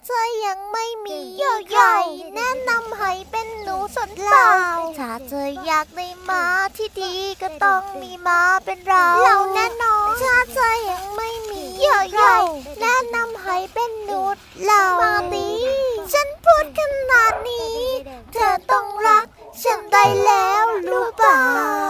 เธอยังไม่มีเยื่อใยแนะนำให้เป็นหนูสนเปล่าถ้าเธออยากได้ม้าที่ดีก็ต้องมีม้าเป็นเราแน่นอนถ้าเธอยังไม่มีเยื่อใยแนะนำให้เป็นหนูมาดีฉันพูดขนาดนี้เธอต้องรักฉันได้แล้วรู้เปล่า